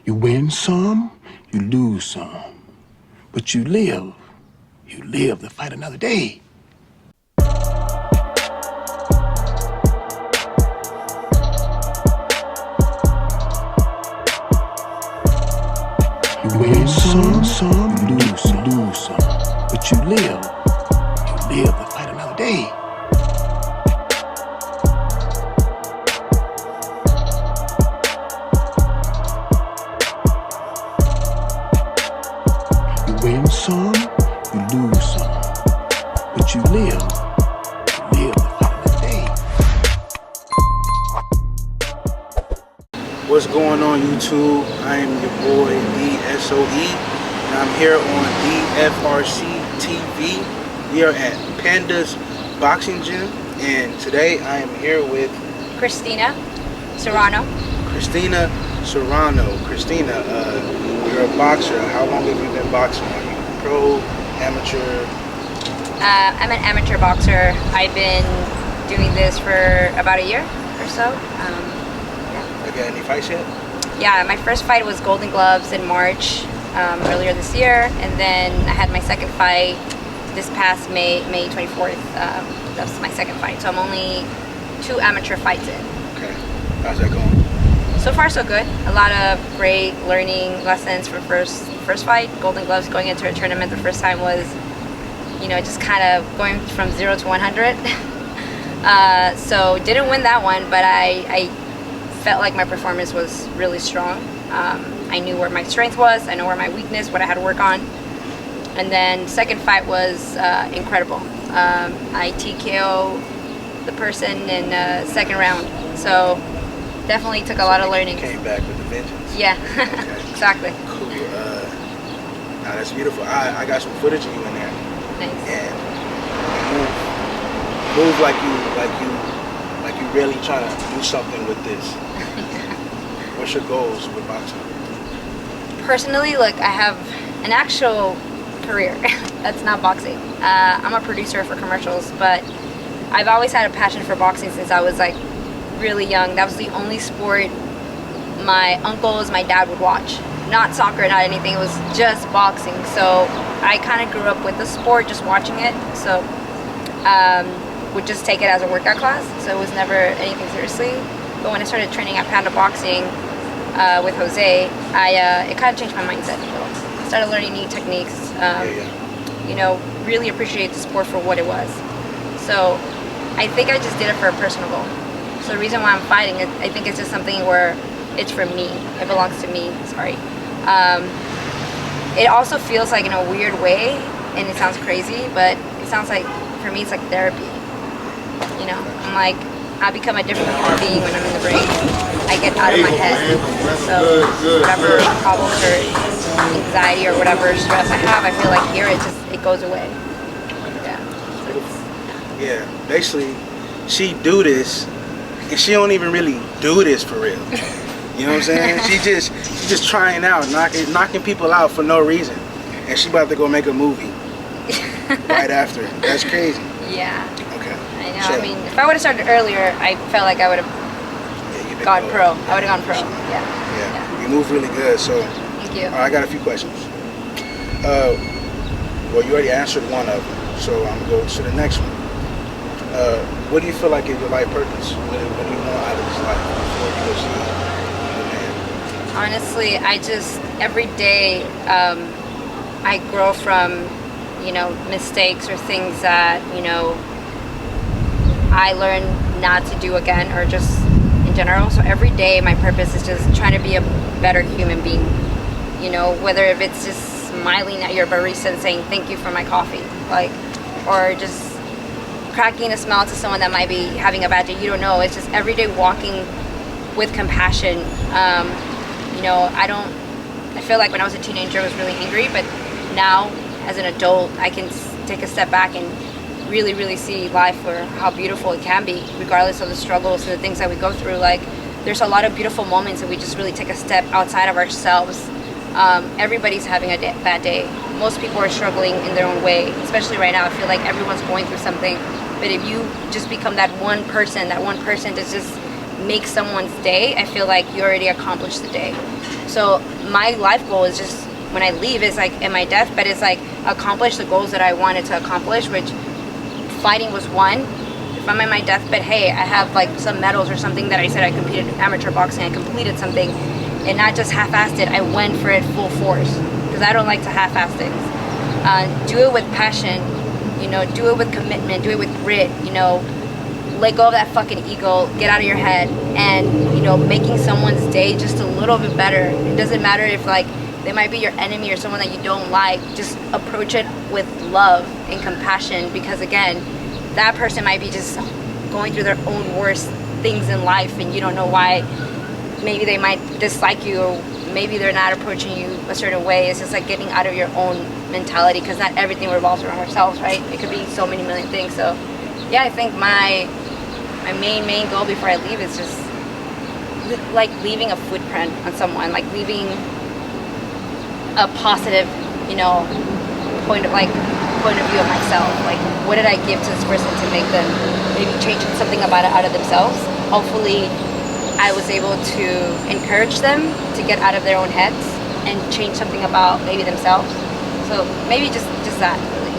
You win some, you lose some. But you live to fight another day. You win some, you lose some. But you live to fight another day. You win some, you lose some. But you live to fight another day. What's going on YouTube? I am your boy DSOE and I'm here on DFRC TV. We are at Panda's Boxing Gym and today I am here with Christina Serrano. Christina Serrano. Christina, you're a boxer. How long have you been boxing? Are you pro, amateur? I'm an amateur boxer. I've been doing this for about a year or so. Have you had any fights yet? Yeah, my first fight was Golden Gloves in March earlier this year, and then I had my second fight this past May 24th. That's my second fight, so I'm only 2 amateur fights in. Okay, how's that going? So far so good. A lot of great learning lessons for first fight. Golden Gloves, going into a tournament the first time was, you know, just kind of going from 0 to 100. So didn't win that one, but I felt like my performance was really strong. I knew where my strength was, I know where my weakness, what I had to work on. And then second fight was incredible. I TKO the person in second round, so definitely took a lot of learning. Came back with a vengeance. Yeah, Okay. exactly. Cool. Nah, that's beautiful. I got some footage of you in there. Nice. And move like you really trying to do something with this. What's your goals with boxing? Personally, look, I have an actual career that's not boxing. I'm a producer for commercials, but I've always had a passion for boxing since I was like really young. That was the only sport my uncles, my dad would watch. Not soccer, not anything, it was just boxing. So I kind of grew up with the sport, just watching it. So would just take it as a workout class, so it was never anything seriously. But when I started training at Panda Boxing with Jose, it kind of changed my mindset a little. I started learning new techniques, you know, really appreciate the sport for what it was. So I think I just did it for a personal goal. So the reason why I'm fighting, I think it's just something where it's for me, it belongs to me, sorry. It also feels like in a weird way, and it sounds crazy, but it sounds like, for me, it's like therapy. You know, I'm like, I become a different human being when I'm in the ring. I get out of my head. So whatever problems or anxiety or whatever stress I have, I feel like here it goes away. Yeah. Yeah, basically, she do this, and she don't even really do this for real. You know what I'm saying? She's just trying out, knocking people out for no reason, and she about to go make a movie right after. That's crazy. Yeah. Okay. I know. So, I mean, if I would have started earlier, I felt like I would have gone pro. I would have gone pro. Yeah. Yeah. You move really good. So. Thank you. I got a few questions. Well, you already answered one of them, so I'm going to go to the next one. What do you feel like is your life purpose? What do you want out of this life before you go see the man? Honestly, I just, every day, I grow from, you know, mistakes or things that, you know, I learn not to do again, or just in general. So every day my purpose is just trying to be a better human being, you know, whether if it's just smiling at your barista and saying thank you for my coffee, like, or just cracking a smile to someone that might be having a bad day. You don't know. It's just every day walking with compassion. You know, I feel like when I was a teenager I was really angry, but now as an adult I can take a step back and really, really see life for how beautiful it can be, regardless of the struggles and the things that we go through. Like, there's a lot of beautiful moments that we just really take a step outside of ourselves. Everybody's having a bad day. Most people are struggling in their own way, especially right now. I feel like everyone's going through something. But if you just become that one person that just makes someone's day, I feel like you already accomplished the day. So my life goal is just, when I leave, is like in my deathbed, it's like accomplish the goals that I wanted to accomplish, which fighting was one. If I'm in my deathbed, hey, I have like some medals or something that I said I competed in amateur boxing, I completed something, and not just half-assed it, I went for it full force, because I don't like to half-ass things. Do it with passion, you know, do it with commitment, do it with grit, you know, let go of that fucking ego, get out of your head, and, you know, making someone's day just a little bit better. It doesn't matter if, like, they might be your enemy or someone that you don't like. Just approach it with love and compassion, because again, that person might be just going through their own worst things in life and you don't know why. Maybe they might dislike you, or maybe they're not approaching you a certain way. It's just like getting out of your own mentality, because not everything revolves around ourselves, right? It could be so many million things. So yeah, I think my main goal before I leave is just like leaving a footprint on someone, like leaving a positive, you know, point of view of myself. Like, what did I give to this person to make them maybe change something about it out of themselves? Hopefully I was able to encourage them to get out of their own heads and change something about maybe themselves. So maybe just that, really.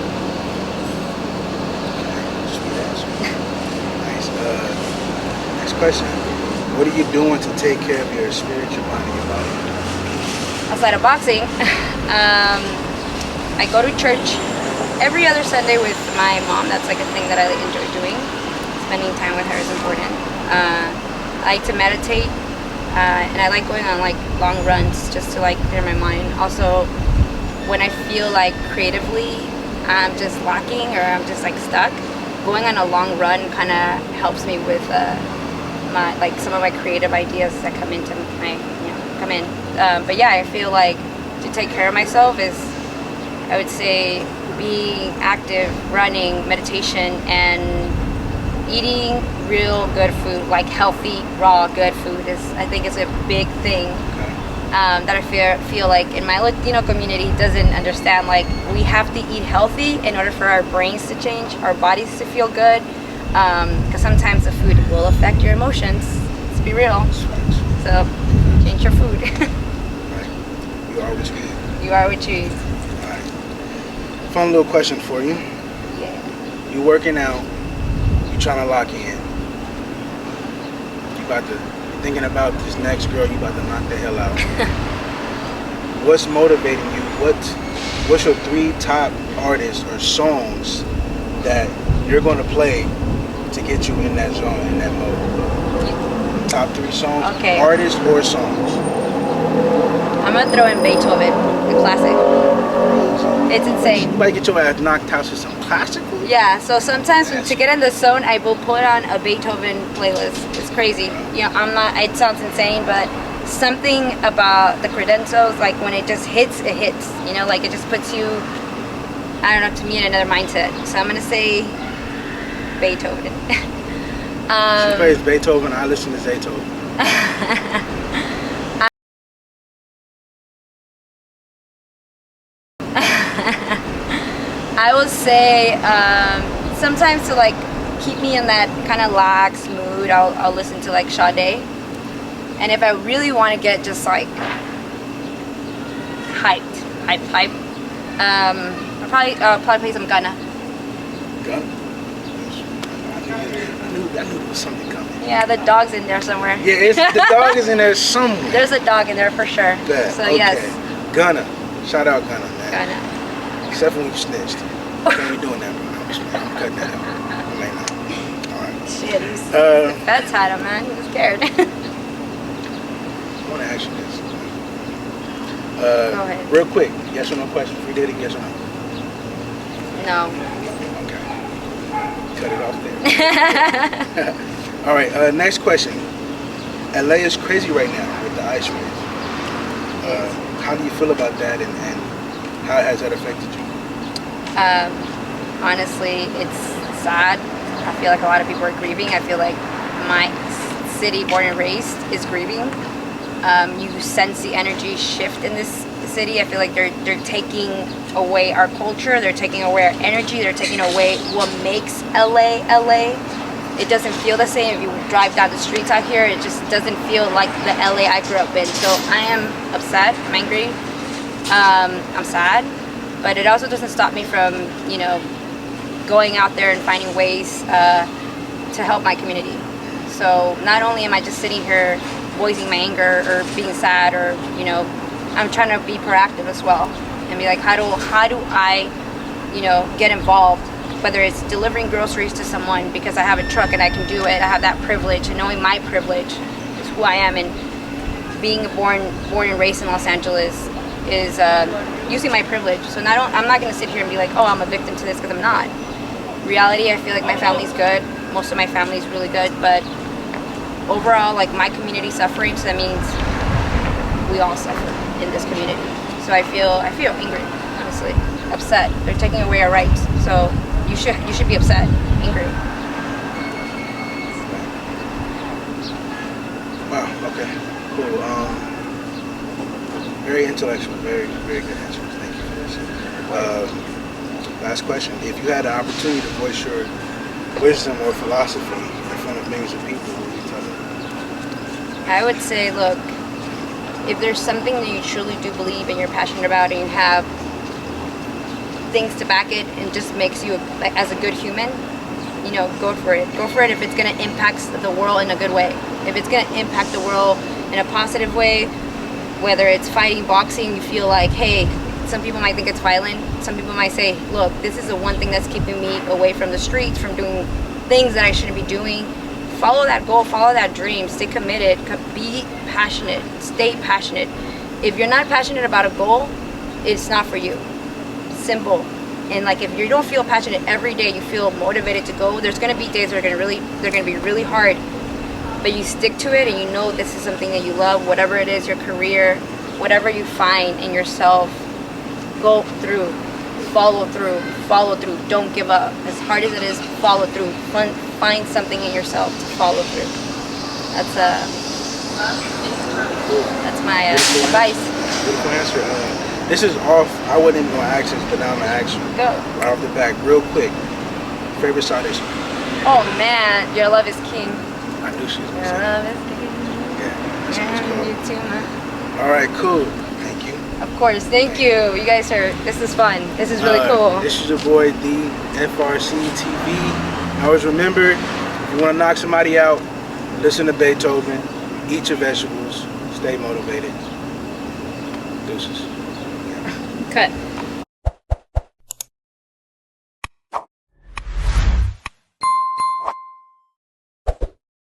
Sweet answer. Nice. Next question. What are you doing to take care of your spirit, your mind, and your body? Outside of boxing, I go to church every other Sunday with my mom. That's like a thing that I enjoy doing. Spending time with her is important. I like to meditate, and I like going on like long runs just to like clear my mind. Also, when I feel like creatively I'm just lacking or I'm just like stuck, going on a long run kind of helps me with my, like, some of my creative ideas that come into my, you know, come in. But yeah, I feel like to take care of myself is, I would say, being active, running, meditation, and eating real good food, like healthy, raw, good food I think is a big thing that I feel like in my Latino community doesn't understand. Like, we have to eat healthy in order for our brains to change, our bodies to feel good, because sometimes the food will affect your emotions. Let's be real. So change your food. Right. You are what you eat. You are what you eat. All right. Fun little question for you. Yeah. You working out, you trying to lock in. You about to thinking about this next girl, you about to knock the hell out. What's motivating you? What's your 3 top artists or songs that you're gonna play to get you in that zone, in that mode? Top 3 songs, Okay. artists or songs. I'm gonna throw in Beethoven, the classic. It's insane. You might get your ass knocked out to some classical. Yeah, so sometimes to get in the zone, I will put on a Beethoven playlist. It's crazy. You know, it sounds insane, but something about the credentials, like when it just hits, it hits. You know, like it just puts you, I don't know, to me in another mindset. So I'm gonna say Beethoven. She plays Beethoven, I listen to Beethoven. I would say sometimes to like keep me in that kind of lax mood, I'll listen to like Sade. And if I really want to get just like hype, I'll probably play some Gunna. Gunna? I knew there was something coming. Yeah, the dog's in there somewhere. Yeah, the dog is in there somewhere. There's a dog in there for sure. Bet. So Okay. yes, Gunna. Shout out Gunna, man. Gunna. Except when you snitched. Can't be doing that, bro. I'm cutting that out. I may not. Alright. Shit, he's Uh, had him, man. He was scared. I want to ask you this. Go ahead. Real quick, yes or no question. Free dating, yes or no? No. Okay. Cut it off there. All right, next question. LA is crazy right now with the ice raids. How do you feel about that, and how has that affected you? Honestly, it's sad. I feel like a lot of people are grieving. I feel like my city, born and raised, is grieving. You sense the energy shift in this city. I feel like they're taking away our culture. They're taking away our energy. They're taking away what makes LA LA. It doesn't feel the same if you drive down the streets out here. It just doesn't feel like the LA I grew up in. So I am upset. I'm angry. I'm sad. But it also doesn't stop me from, going out there and finding ways to help my community. So not only am I just sitting here voicing my anger or being sad, or I'm trying to be proactive as well and be like, how do I get involved, whether it's delivering groceries to someone because I have a truck and I can do it. I have that privilege, and knowing my privilege is who I am, and being born and raised in Los Angeles is using my privilege. So I'm not going to sit here and be like, oh, I'm a victim to this, because I'm not. Reality, I feel like my family's good. Most of my family's really good, but overall, like, my community suffering, so that means we all suffer in this community. So I feel angry, honestly, upset. They're taking away our rights. So you should be upset, angry. Wow. Okay. Cool. Very intellectual. Very, very good answers. Thank you for this. Last question. If you had an opportunity to voice your wisdom or philosophy in front of millions of people, what would you tell them? I would say, look, if there's something that you truly do believe and you're passionate about, and you have things to back it, and just makes you as a good human, go for it. Go for it if it's going to impact the world in a good way. If it's going to impact the world in a positive way, whether it's fighting, boxing, you feel like, hey, some people might think it's violent. Some people might say, look, this is the one thing that's keeping me away from the streets, from doing things that I shouldn't be doing. Follow that goal, follow that dream, stay committed, be passionate, stay passionate. If you're not passionate about a goal, it's not for you. Simple. And like, if you don't feel passionate every day, you feel motivated to go, there's gonna be days that they're gonna be really hard. But you stick to it, and you know this is something that you love, whatever it is, your career, whatever you find in yourself, go through, follow through, don't give up. As hard as it is, follow through. Find something in yourself to follow through. That's my advice. Beautiful answer. This is off. I wasn't even gonna ask this, but now I'm gonna ask you. Go. Right off the back, real quick. Favorite side dish? Oh man, your love is king. I knew she was gonna Your say love that. is king. Yeah, that's what it's And called. you too, man. All right, cool. Thank you. Of course, thank you. You guys this is fun. This is really cool. This is your boy, the FRC TV. Always remember, if you want to knock somebody out, listen to Beethoven, eat your vegetables, stay motivated. Deuces. Cut.